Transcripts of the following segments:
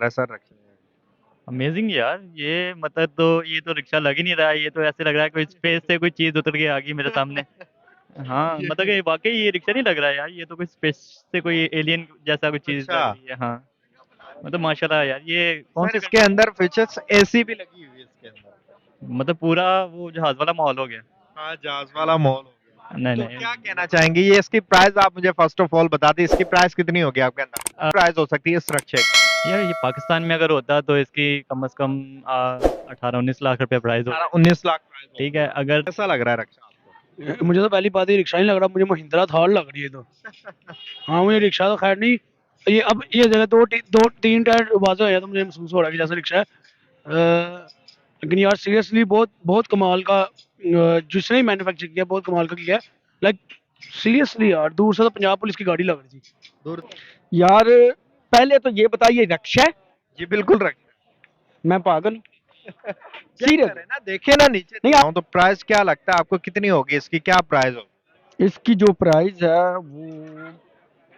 Pressure रखे हैं। Amazing यार, ये मतलब तो ये तो रिक्शा लग ही नहीं रहा है। ये तो ऐसे लग रहा है कोई स्पेस से कोई चीज उतर के आ गई मेरे सामने। हाँ मतलब ये कि वाकई ये रिक्शा नहीं लग रहा है यार, ये तो कोई स्पेस से कोई एलियन जैसा कोई चीज अच्छा लग रही है। हाँ मतलब माशाल्लाह यार, ये कौन सर, सी इसके कंट्री? अंदर फीचर्स एसी भी लगी हुई है इसके अंदर। मतलब पूरा वो जहाज वाला माहौल हो गया। हाँ, जहाज वाला मॉल हो गया। नहीं तो नहीं। क्या कहना चाहेंगे, ये इसकी प्राइस आप मुझे फर्स्ट ऑफ ऑल बता दें, इसकी प्राइस कितनी होगी आपके अंदर, प्राइस हो सकती है इस रक्षे की? यार ये पाकिस्तान में अगर होता तो इसकी कम से कम 18-19 लाख रुपए प्राइस होता। 18-19 लाख प्राइस ठीक है होती अगर। है। कैसा लग रहा है रक्षा आपको? मुझे तो पहली बात ही रिक्शा नहीं लग रहा, मुझे महिंद्रा थार लग रही है तो। हाँ, मुझे रिक्शा तो खैर नहीं। ये अब ये जगह दो तीन टायर बाजू है तो मुझे महसूस हो रहा है कि जैसे रिक्शा है। लेकिन यार सीरियसली बहुत बहुत कमाल का, जिसने मैन्युफैक्चर किया बहुत कमाल का किया। लाइक सीरियसली यार, दूर से तो पंजाब पुलिस की गाड़ी लग रही थी। दूर। यार पहले तो ये बताइए, रक्षा है? जी बिल्कुल रक्षा। मैं पागल हूँ? Check serious? करें ना, देखिए ना नीचे नहीं दिखाऊं तो प्राइस क्या लगता है आपको, कितनी होगी इसकी, क्या प्राइस होगी? इसकी जो प्राइस है वो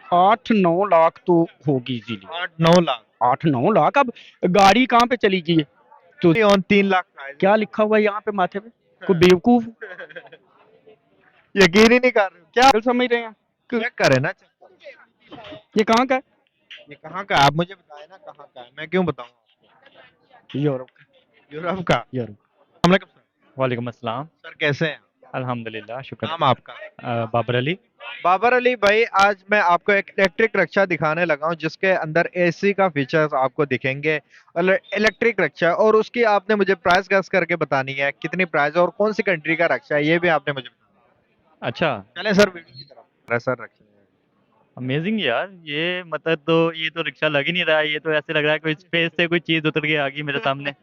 8-9 लाख तो होगी इजीली। 8-9 लाख। 8-9 लाख। अब गाड़ी कहाँ पे चली गई है? तो ऑन 3 लाख प्राइस क्या है। लिखा हुआ है यहाँ पे माथे पे? कोई बेवकूफ यकीन ही नहीं कर रहे हो क्या? पागल समझ रहे हैं? चेक करें ना, चेक करें। ये कहाँ का है? ये कहाँ का है? आप मुझे बताएं ना कहाँ का है, मैं क्यों बताऊं आपको? यूरोप का। यूरोप का। यूरोप। अस्सलाम वालेकुम वालेकुम अस्सलाम। सर, कैसे हैं? अल्हम्दुलिल्लाह, शुक्र। नाम आपका? बाबर अली। बाबर अली भाई, आज मैं आपको एक इलेक्ट्रिक रिक्शा दिखाने लगा हूं जिसके अंदर एसी का फीचर्स आपको दिखेंगे। इलेक्ट्रिक रिक्शा, और उसकी आपने मुझे प्राइस गैस करके बतानी है कितनी प्राइस है और कौन सी कंट्री का रिक्शा है, ये भी आपने मुझे बताना अच्छा। है। चलें सर वीडियो की तरफ। सर रखें। अमेजिंग यार, ये मतलब तो ये तो रिक्शा लग ही नहीं रहा है। ये तो ऐसे लग रहा है कोई स्पेस से कोई चीज उतर के आ गई मेरे सामने।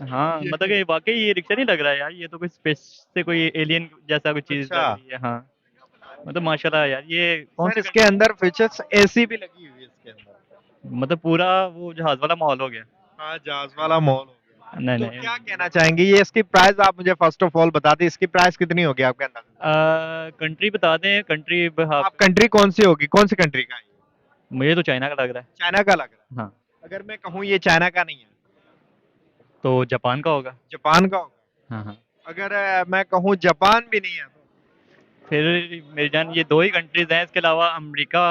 हाँ मतलब कि वाकई ये रिक्शा नहीं लग रहा है यार, ये तो कोई स्पेस से कोई एलियन जैसा कोई चीज अच्छा लग रही है। हाँ मतलब माशाल्लाह यार, ये कौन सर, सी इसके कंट्री? अंदर फीचर्स एसी भी लगी हुई है इसके अंदर। मतलब पूरा वो जहाज वाला माहौल हो गया। हाँ, जहाज वाला मॉल हो गया। नहीं तो नहीं। क्या कहना चाहेंगे, ये इसकी प्राइस आप मुझे फर्स्ट ऑफ ऑल बता दें, इसकी प्राइस कितनी होगी आपके अंदर? कंट्री बता दें, कंट्री। आप कंट्री कौन सी होगी, कौन सी कंट्री का है? मुझे तो चाइना का लग रहा है। चाइना का लग रहा हाँ। है। अगर मैं कहूँ ये चाइना का नहीं है, तो जापान का होगा। जापान का होगा। हाँ हाँ। अगर मैं कहूँ जापान भी नहीं है तो? फिर मेरी जान, ये दो ही कंट्रीज हैं, इसके अलावा अमेरिका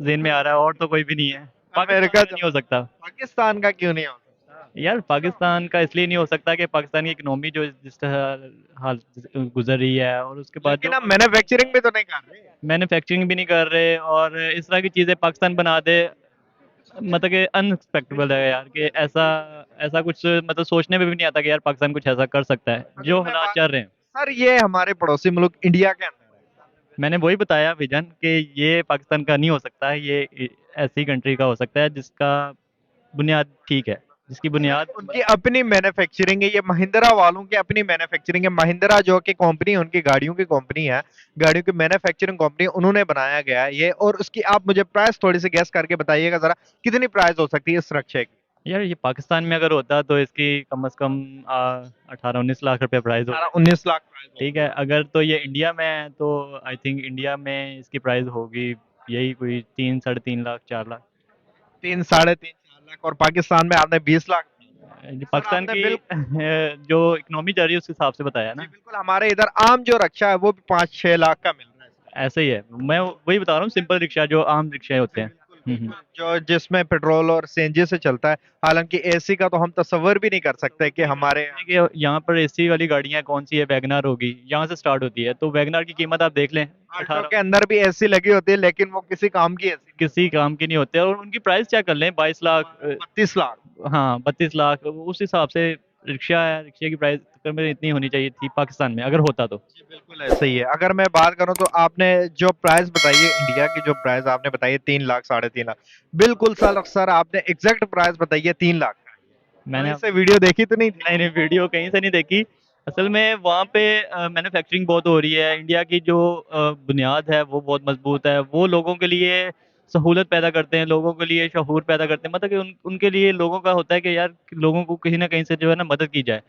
जेन में आ रहा है, और तो कोई भी नहीं है। पाकिस्तान अमेरिका, का नहीं हो सकता। पाकिस्तान का क्यों नहीं हो सकता? यार पाकिस्तान का इसलिए नहीं हो सकता कि पाकिस्तान की इकोनॉमी जो जिस तरह हाल गुजर रही है, और उसके बाद लेकिन जो हम मैन्युफैक्चरिंग भी तो नहीं कर रहे। मैन्युफैक्चरिंग भी नहीं कर रहे, और इस तरह की चीज़ें पाकिस्तान बना दे, मतलब कि अनएक्सपेक्टेबल है यार कि ऐसा ऐसा कुछ मतलब सोचने में भी नहीं आता कि यार पाकिस्तान कुछ ऐसा कर सकता है अगर जो मैं हालात बात, चल रहे हैं। सर ये हमारे पड़ोसी मुल्क इंडिया के अंदर है। मैंने वही बताया विजन कि ये पाकिस्तान का नहीं हो सकता है, ये ऐसी कंट्री का हो सकता है जिसका बुनियाद ठीक है, जिसकी सर बुनियाद। उनकी अपनी मैन्युफैक्चरिंग है, ये महिंद्रा वालों की अपनी मैन्युफैक्चरिंग है। महिंद्रा जो कि कंपनी है, उनकी गाड़ियों की कंपनी है, गाड़ियों की मैन्युफैक्चरिंग कंपनी, उन्होंने बनाया गया है ये। और उसकी आप मुझे प्राइस थोड़ी सी गैस करके बताइएगा जरा, कितनी प्राइस हो सकती है इस रक्षे की? यार ये पाकिस्तान में अगर होता तो इसकी कम से कम 18-19 लाख रुपए प्राइस होता। 18-19 लाख प्राइस ठीक होगी। है, अगर तो ये इंडिया में है तो आई थिंक इंडिया में इसकी प्राइस होगी यही कोई 3-3.5 लाख 4 लाख। 3, 3.5, 4 लाख। और पाकिस्तान में आपने 20 लाख। ये सर पाकिस्तान आपने की बिल्कुल। जो इकोनॉमी चल रही है उस हिसाब से बताया जी ना। बिल्कुल, हमारे इधर आम जो रक्षा है वो भी 5-6 लाख का मिल रहा है। ऐसे ही है, मैं वही बता रहा हूँ, सिंपल रिक्शा जो आम रिक्शे होते जी हैं। बिल्कुल बिल्कुल, जो जिसमें पेट्रोल और सीएनजी से चलता है। हालांकि एसी का तो हम तस्वर भी नहीं कर सकते कि हमारे यहाँ। कि यहाँ पर एसी वाली गाड़ियाँ कौन सी है, वैगनार होगी, यहाँ से स्टार्ट होती है, तो वैगनार की कीमत आप देख लें आल्टो 18। के अंदर भी एसी लगी होती है, लेकिन वो किसी काम की एसी नहीं किसी काम की नहीं होते, और उनकी प्राइस चेक कर लें 22 लाख। होती। 32 लाख। हाँ 32 लाख, उस हिसाब से रिक्शा है। रिक्शे की प्राइस तकरीबन इतनी होनी चाहिए थी पाकिस्तान में अगर होता तो। जी बिल्कुल ऐसे ही है। अगर मैं बात करूं तो आपने जो प्राइस बताई है इंडिया की, जो प्राइस आपने बताई है 3 लाख 3.5 लाख, बिल्कुल सर, सर आपने एग्जैक्ट प्राइस बताई है 3 लाख का। मैंने कहीं से वीडियो देखी तो नहीं थी? नहीं नहीं, वीडियो कहीं से नहीं देखी। असल में वहाँ पे मैन्युफैक्चरिंग बहुत हो रही है, इंडिया की जो बुनियाद है वो बहुत मजबूत है। वो लोगों के लिए सहूलत पैदा करते हैं, लोगों के लिए शऊर पैदा करते हैं, मतलब कि उनके लिए लोगों का होता है कि यार लोगों को कहीं ना कहीं से जो है ना मदद की जाए।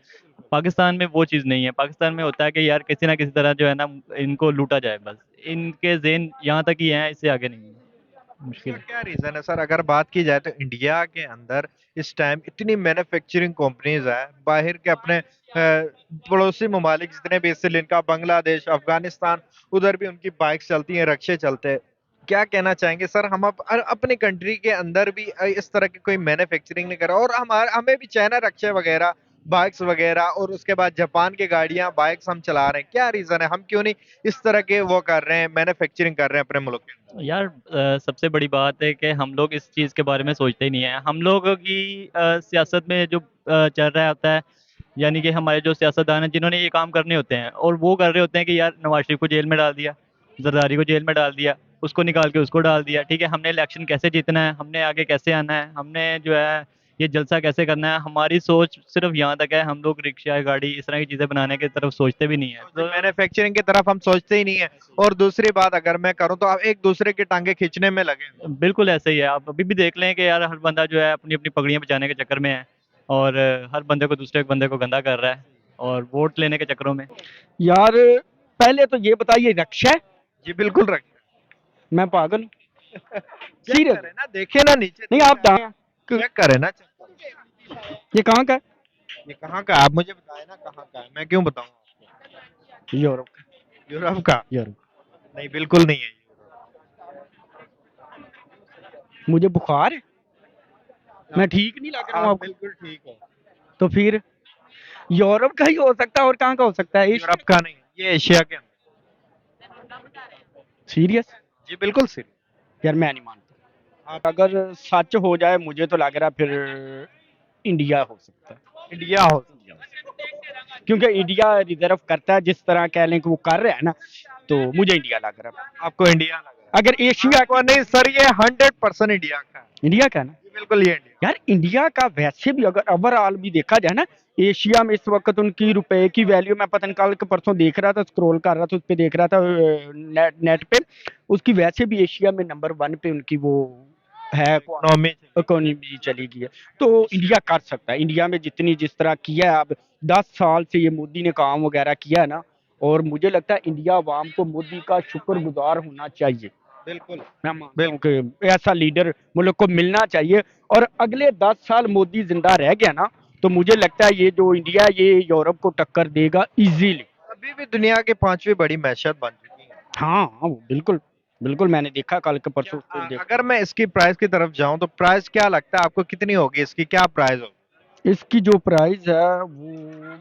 पाकिस्तान में वो चीज़ नहीं है। पाकिस्तान में होता है कि यार किसी ना किसी तरह जो है ना इनको लूटा जाए बस। इनके ज़हन यहाँ तक ही हैं, इससे आगे नहीं है। मुश्किल इसका है। क्या रीजन है सर? अगर बात की जाए तो इंडिया के अंदर इस टाइम इतनी मैन्युफैक्चरिंग कंपनीज है, बाहर के अपने पड़ोसी ममालिक जितने भी श्रीलंका, बांग्लादेश, अफगानिस्तान, उधर भी उनकी बाइक्स चलती हैं, रक्शे चलते हैं। क्या कहना चाहेंगे सर? हम अपने कंट्री के अंदर भी इस तरह की कोई मैन्युफैक्चरिंग नहीं कर रहा, और हमारे हमें भी चाइना रक्शे वगैरह, बाइक्स वगैरह, और उसके बाद जापान की गाड़ियां, बाइक्स हम चला रहे हैं। क्या रीजन है? हम क्यों नहीं इस तरह के वो कर रहे हैं, मैन्युफैक्चरिंग कर रहे हैं अपने मुल्क के अंदर? यार सबसे बड़ी बात है कि हम लोग इस चीज़ के बारे में सोचते ही नहीं है। हम लोगों की सियासत में जो चल रहा होता है, यानी कि हमारे जो सियासतदान हैं जिन्होंने ये काम करने होते हैं और वो कर रहे होते हैं कि यार नवाज शरीफ को जेल में डाल दिया, जरदारी को जेल में डाल दिया, उसको निकाल के उसको डाल दिया, ठीक है, हमने इलेक्शन कैसे जीतना है, हमने आगे कैसे आना है, हमने जो है ये जलसा कैसे करना है, हमारी सोच सिर्फ यहाँ तक है। हम लोग रिक्शा गाड़ी इस तरह की चीज़ें बनाने की तरफ सोचते भी नहीं है। तो मैन्युफैक्चरिंग की तरफ हम सोचते ही नहीं है। और दूसरी बात अगर मैं करूं तो आप एक दूसरे की टांगे खींचने में लगे हैं। बिल्कुल ऐसे ही है। आप अभी भी देख लें कि यार हर बंदा जो है अपनी अपनी पगड़ियाँ बचाने के चक्कर में है, और हर बंदे को दूसरे बंदे को गंदा कर रहा है, और वोट लेने के चक्करों में। यार पहले तो ये बताइए, रक्षा है? जी बिल्कुल रखें। मैं पागल हूँ? Check serious? करें ना, देखे ना नीचे, नहीं आप चेक करें ना, ये कहाँ का है? ये कहाँ का है? आप मुझे बताएं ना कहाँ का है, मैं क्यों बताऊं आपको? यूरोप का। यूरोप का? यूरोप। नहीं, बिल्कुल नहीं है। मुझे बुखार है, मैं ठीक नहीं लग रहा हूँ आप आपको? बिल्कुल ठीक हो। तो फिर यूरोप का ही हो सकता है, और कहाँ का हो सकता है? यूरोप का नहीं, ये एशिया के अंदर। सीरियस? जी बिल्कुल सीरियस। यार मैं नहीं मानता। अगर सच हो जाए, मुझे तो लग रहा है फिर इंडिया हो सकता है। इंडिया हो। क्योंकि इंडिया रिजर्व करता है, जिस तरह कह लें कि वो कर रहा है ना, तो मुझे इंडिया लग रहा है। आपको इंडिया लग रहा है? अगर एशिया आपको नहीं सर, ये 100% इंडिया का है। इंडिया का है ना? जी बिल्कुल, ये इंडिया। यार इंडिया का वैसे भी अगर ओवरऑल भी देखा जाए ना, एशिया में इस वक्त उनकी रुपए की वैल्यू, मैं पता नहीं कल के परसों देख रहा था, स्क्रॉल कर रहा था, उस पे देख रहा था नेट पे, उसकी वैसे भी एशिया में नंबर 1 पे उनकी वो है, इकोनॉमी। इकोनॉमी चली गई है। तो इंडिया कर सकता है। इंडिया में जितनी जिस तरह किया है अब 10 साल से ये मोदी ने काम वगैरह किया है ना, और मुझे लगता है इंडिया आवाम को मोदी का शुक्रगुजार होना चाहिए। बिल्कुल। मैं मानता हूं कि ऐसा लीडर मुल्क को मिलना चाहिए, और अगले 10 साल मोदी जिंदा रह गया ना, तो मुझे लगता है ये जो इंडिया है, ये यूरोप को टक्कर देगा इजीली। अभी भी दुनिया की 5वीं बड़ी मैशत बन चुकी है। हाँ हाँ, वो बिल्कुल बिल्कुल, मैंने देखा कल के परसों उसको देखा। अगर मैं इसकी प्राइस की तरफ जाऊं तो प्राइस क्या लगता है आपको, कितनी होगी इसकी? क्या प्राइस होगी? इसकी जो प्राइस है वो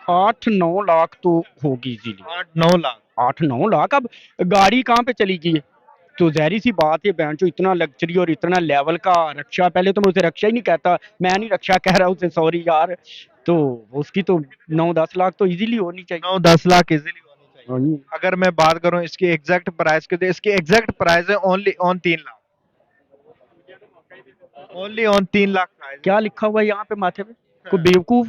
8-9 लाख तो होगी इजीली। 8-9 लाख? 8-9 लाख। अब गाड़ी कहाँ पे चली गई है, तो जहरी सी बात है, बहन चो इतना लग्जरी और इतना लेवल का रक्षा। पहले तो मैं उसे रक्षा ही नहीं कहता, मैं नहीं रक्षा कह रहा उसे, सॉरी यार। तो उसकी तो 9-10 लाख तो इजीली होनी चाहिए। 9-10 लाख इजीली होनी चाहिए। हाँ जी। अगर मैं बात करूं इसकी एग्जैक्ट प्राइस की, तो इसकी एग्जैक्ट प्राइस है only on 3 lakh. Only on 3 lakh price. क्या लिखा हुआ है यहाँ पे माथे पे? कोई बेवकूफ?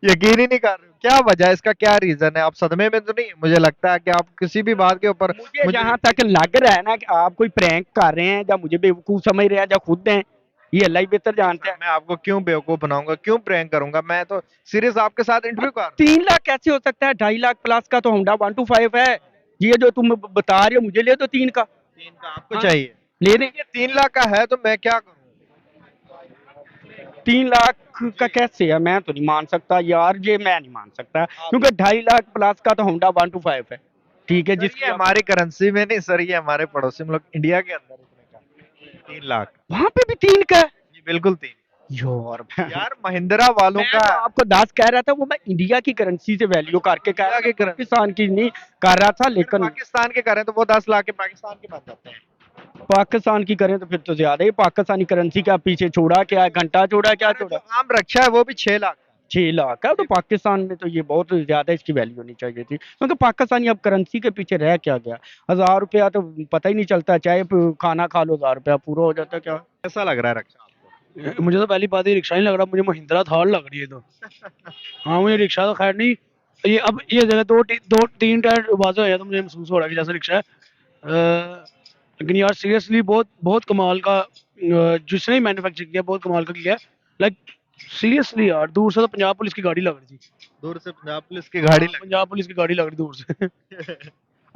यकीन ही नहीं कर रहे हो? क्या वजह है इसका? क्या रीजन है? आप सदमे में तो नहीं? मुझे लगता है कि आप किसी भी बात के ऊपर मुझे जहाँ तक लग रहा है ना कि आप कोई प्रैंक कर रहे हैं, या मुझे बेवकूफ समझ रहे हैं, या खुद हैं, ये अल्लाह ही बेहतर जानता है। मैं आपको क्यों बेवकूफ बनाऊंगा, क्यों प्रैंक करूंगा? मैं तो सीरियस आपके साथ इंटरव्यू कर रहा 3 लाख कैसे हो सकता है? 2.5 लाख प्लस का तो होंडा 125 है। ये जो तुम बता रहे हो, मुझे ले दो 3 का। हूं। 3 का आपको हाँ, चाहिए? ले दें। ये 3 लाख का है तो मैं क्या करूं? 3 लाख का कैसे है? मैं तो नहीं मान सकता यार, ये मैं नहीं मान सकता, क्योंकि 2.5 लाख प्लस का तो होंडा 125 है, ठीक है, सर, जिसकी ये हमारी करेंसी में नहीं सर, ये हमारे पड़ोसी मुल्क इंडिया के अंदर इतने का 3 लाख। वहां पे भी 3 का है। जी बिल्कुल 3। यार यार महिंद्रा वालों मैं का तो आपको 10 कह रहा था, वो मैं इंडिया की करेंसी से वैल्यू करके कह रहा इंडिया की था, पाकिस्तान की नहीं कर रहा था। लेकिन पाकिस्तान के करें तो वो 10 लाख के पाकिस्तान के बन जाते हैं। पाकिस्तान की करें तो फिर तो ज्यादा ही। पाकिस्तानी करेंसी का पीछे छोड़ा क्या है, घंटा छोड़ा क्या अरे छोड़ा? जो आम रक्षा है वो भी 6 लाख का। 6 लाख है तो पाकिस्तान में तो ये बहुत ज्यादा इसकी वैल्यू होनी चाहिए थी, क्योंकि पाकिस्तानी अब करेंसी के पीछे रह क्या गया। 1000 रुपया तो पता ही नहीं चलता, चाहे खाना खा लो 1000 रुपया पूरा हो जाता है क्या। कैसा लग रहा है रक्षा आपको? मुझे तो पहली बात, ये रिक्शा नहीं लग रहा, मुझे महिंद्रा थार लग रही है तो। हाँ, मुझे रिक्शा तो खैर नहीं, ये अब ये जगह 2-3 टायर बाजू है तो मुझे महसूस हो रहा है कि जैसे रिक्शा है। लेकिन यार सीरियसली बहुत बहुत कमाल का, जिसने मैन्युफैक्चर किया बहुत कमाल का किया। लाइक सीरियसली यार, दूर से तो पंजाब पुलिस की गाड़ी लग रही थी। दूर से पंजाब पुलिस की गाड़ी लग पंजाब पुलिस की गाड़ी लग रही दूर से।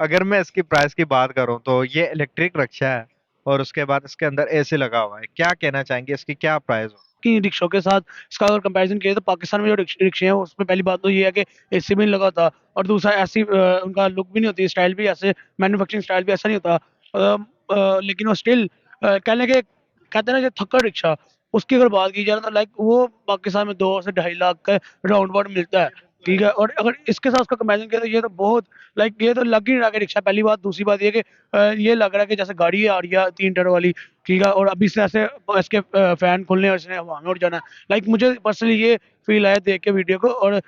अगर मैं इसकी प्राइस की बात करूं तो ये इलेक्ट्रिक रिक्शा है और उसके बाद इसके अंदर एसी लगा हुआ है। क्या कहना चाहेंगे, इसकी क्या प्राइस हो? कि रिक्शों के साथ इसका अगर कंपैरिजन किया तो पाकिस्तान में जो रिक्शे हैं उसमें पहली बात तो ये है कि एसी भी नहीं लगा होता, और दूसरा ऐसी उनका लुक भी नहीं होती, स्टाइल भी ऐसे मैन्युफैक्चरिंग स्टाइल भी ऐसा नहीं होता। लेकिन वो स्टिल कहने के कहते हैं ना, जो थक्कर रिक्शा, उसकी अगर बात की जाए तो लाइक वो पाकिस्तान में 2 से 2.5 लाख का राउंड अबाउट मिलता है। ठीक है, और अगर इसके साथ उसका कंपैरिजन किया तो ये तो बहुत लाइक ये तो लग ही नहीं रहा कि रिक्शा। पहली बात, दूसरी बात ये कि ये लग रहा है कि जैसे गाड़ी आ रही है 3 टायर वाली। ठीक है, और अभी से ऐसे इसके फैन खुलने और इसने हवा में उड़ जाना। लाइक मुझे पर्सनली ये फील आया देख के वीडियो को। और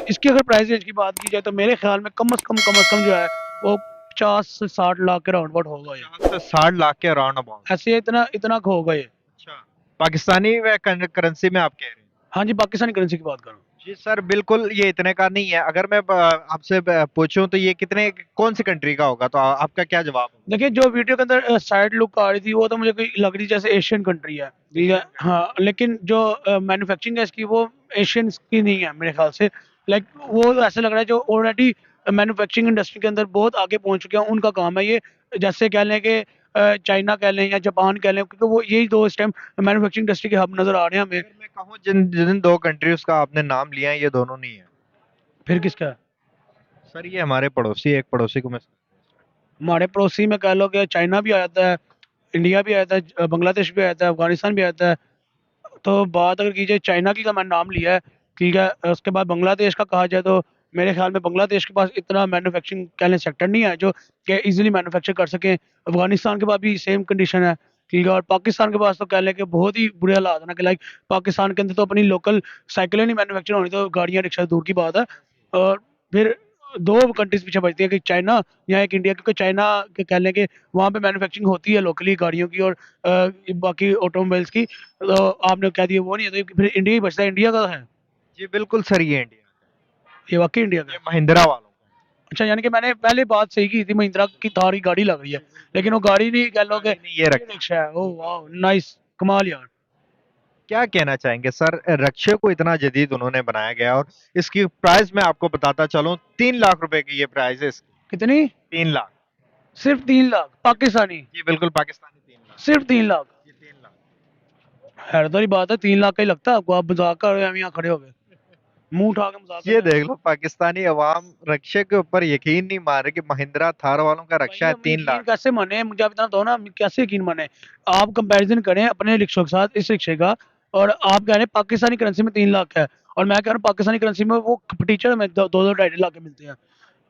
इसकी अगर प्राइस रेंज की बात की जाए तो मेरे ख्याल में कम जो है वो 50 से 60 लाख के राउंड अबाउट होगा ये। 50 से 60 लाख के अराउंड अबाउट। ऐसे इतना इतना का होगा ये। अच्छा, पाकिस्तानी व करेंसी में आप कह रहे हैं? हाँ जी, पाकिस्तानी करेंसी की बात करूँ। जी सर, बिल्कुल ये इतने का नहीं है। अगर मैं आपसे पूछूं तो ये कितने, कौन सी कंट्री का होगा, तो आपका क्या जवाब होगा? देखिए, जो वीडियो के अंदर साइड लुक आ रही थी वो तो मुझे कोई लग रही जैसे एशियन कंट्री है। ठीक है, हाँ, लेकिन जो मैन्युफैक्चरिंग है इसकी वो एशियन की नहीं है मेरे ख्याल से। लाइक वो तो ऐसा लग रहा है जो ऑलरेडी मैन्युफैक्चरिंग इंडस्ट्री के अंदर बहुत आगे पहुंच चुके हैं, उनका काम है ये। जैसे कह लें कि चाइना कह लें या जापान कह लें, क्योंकि वो यही दो इस टाइम मैन्युफैक्चरिंग इंडस्ट्री के हब नजर आ रहे हैं हमें। अगर मैं कहूँ जिन जिन दो कंट्रीज का आपने नाम लिया है, ये दोनों नहीं है। फिर किसका है? सर ये हमारे पड़ोसी, एक पड़ोसी को मैं। हमारे पड़ोसी में कह लो कि चाइना भी आ जाता है, इंडिया भी आ जाता है, बांग्लादेश भी आ जाता है, अफगानिस्तान भी आ जाता है। तो बात अगर की जाए चाइना की, का मैंने नाम लिया है। ठीक है, उसके बाद बांग्लादेश का कहा जाए तो मेरे ख्याल में बांग्लादेश के पास इतना मैन्युफैक्चरिंग कहने सेक्टर नहीं है जो कि इजीली मैन्युफैक्चर कर सकें। अफगानिस्तान के पास भी सेम कंडीशन है। ठीक है, और पाकिस्तान के पास तो कह लें कि बहुत ही बुरे हालात है ना, कि लाइक पाकिस्तान के अंदर तो अपनी लोकल साइकिलें नहीं मैन्युफैक्चर होनी, तो गाड़ियाँ रिक्शा दूर की बात है। और फिर दो कंट्रीज पीछे बचती है, कि चाइना या एक इंडिया, क्योंकि चाइना के कह लें कि वहाँ पे मैन्युफैक्चरिंग होती है लोकली गाड़ियों की और बाकी ऑटोमोबाइल्स की। तो आपने कह दिया वो नहीं है, तो फिर इंडिया ही बचता है, इंडिया का है। जी बिल्कुल सर, ये इंडिया ये वाकई इंडिया का का, ये है। महिंद्रा वालों का। अच्छा, यानी कि मैंने पहले बात सही की थी, महिंद्रा की थार की गाड़ी लग रही है, लेकिन वो गाड़ी नहीं, कह लो कि गाड़ी नहीं, ये ये रखा। रिक्शा है। ओह वाह, नाइस, कमाल यार। क्या कहना चाहेंगे सर, रक्षे को इतना जदीद उन्होंने बनाया गया, और इसकी प्राइस मैं आपको बताता चलूं, 3 लाख रुपए की ये प्राइस है इसकी। कितनी? 3 लाख। सिर्फ 3 लाख पाकिस्तानी? जी बिल्कुल, पाकिस्तानी 3 लाख। सिर्फ 3 लाख? जी 3 लाख। हैरत वाली बात है, 3 लाख का ही लगता है आपको? आप मजाक कर रहे हैं, हम यहाँ खड़े हो गए मुंह उठा के मजाक कर ये रहे हैं। देख लो, पाकिस्तानी अवाम रक्षे के ऊपर यकीन नहीं मान रहे कि महिंद्रा थार वालों का रक्षा भाई है हम तीन यकीन लाख कैसे माने? मुझे आप इतना दो ना, हम कैसे यकीन माने? आप कंपैरिजन करें अपने रिक्शों के साथ इस रिक्शे का, और आप कह रहे हैं पाकिस्तानी करेंसी में 3 लाख है, और मैं कह रहा हूँ पाकिस्तानी करेंसी में वो टीचर में 2-2 ढाई लाख के मिलते हैं।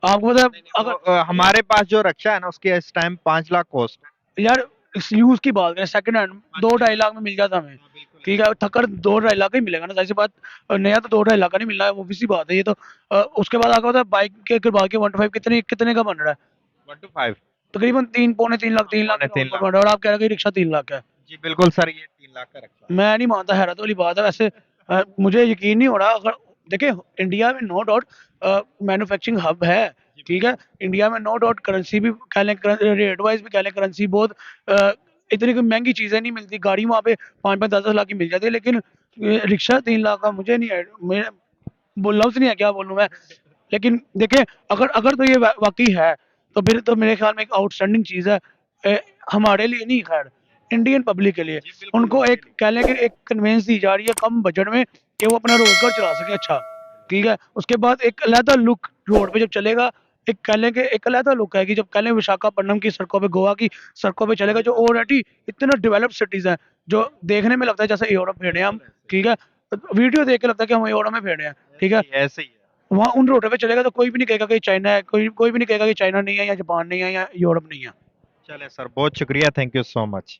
आपको पता है? नहीं, नहीं, अगर हमारे पास जो रक्षा है ना, उसकी इस टाइम 5 लाख कॉस्ट है। यार इस यूज की बात करें, सेकंड हैंड 2-2.5 लाख में मिल जाता हमें। हाँ, बिल्कुल। ठीक है, थकर 2-2.5 लाख का ही मिलेगा ना, जाहिर सी बात। नया तो 2-2.5 लाख का नहीं मिलना है, वो सी बात है ये तो। उसके बाद आपको पता है बाइक के अगर बात की 1 to 5 कितने कितने का बन रहा है? 1 to 5। तकरीबन 3 पौने 3 लाख, 3 लाख पौने के 3 round पर लाख। बन रहा है, और आप कह रहे हो कि रिक्शा 3 लाख का है। जी बिल्कुल सर, ये 3 लाख का रक्षा है। मैं नहीं मानता, हैरत वाली बात है वैसे। मुझे यकीन नहीं हो रहा। अगर देखिए, इंडिया में नो डाउट मैन्युफैक्चरिंग हब है। ठीक है, इंडिया में नो डाउट करेंसी भी कह लें, रेट वाइज भी कह लें, करेंसी बहुत इतनी कोई महंगी चीज़ें नहीं मिलती। गाड़ी वहाँ पे 5-5 10-10 लाख की मिल जाती है, लेकिन रिक्शा 3 लाख का मुझे नहीं है। मैं लफ्ज़ नहीं है क्या बोलूँ मैं। लेकिन देखिए, अगर अगर तो ये वाकई है तो फिर तो मेरे ख्याल में एक आउटस्टैंडिंग चीज़ है। हमारे लिए नहीं, खैर इंडियन पब्लिक के लिए। जी बिल्कुल, उनको एक कह लें कि एक कन्वेंस दी जा रही है कम बजट में, कि वो अपना रोजगार चला सके अच्छा। ठीक है, उसके बाद एक अलहदा लुक रोड पे जब चलेगा, एक कह लें कि एक अलहदा लुक है कि जब कह लें विशाखापट्टनम की सड़कों पे, गोवा की सड़कों पे चलेगा, जो ऑलरेडी इतना डेवलप्ड सिटीज हैं, जो देखने में लगता है जैसे यूरोप में हम। ठीक है, वीडियो देख के लगता है कि हम यूरोप में भेड़े हैं। ठीक है, ऐसे ही है। वहाँ उन रोडों पे चलेगा तो कोई भी नहीं कहेगा कि चाइना है, कोई भी नहीं कहेगा कि चाइना नहीं है या जापान नहीं है या यूरोप नहीं है। चले सर, बहुत शुक्रिया, थैंक यू सो मच।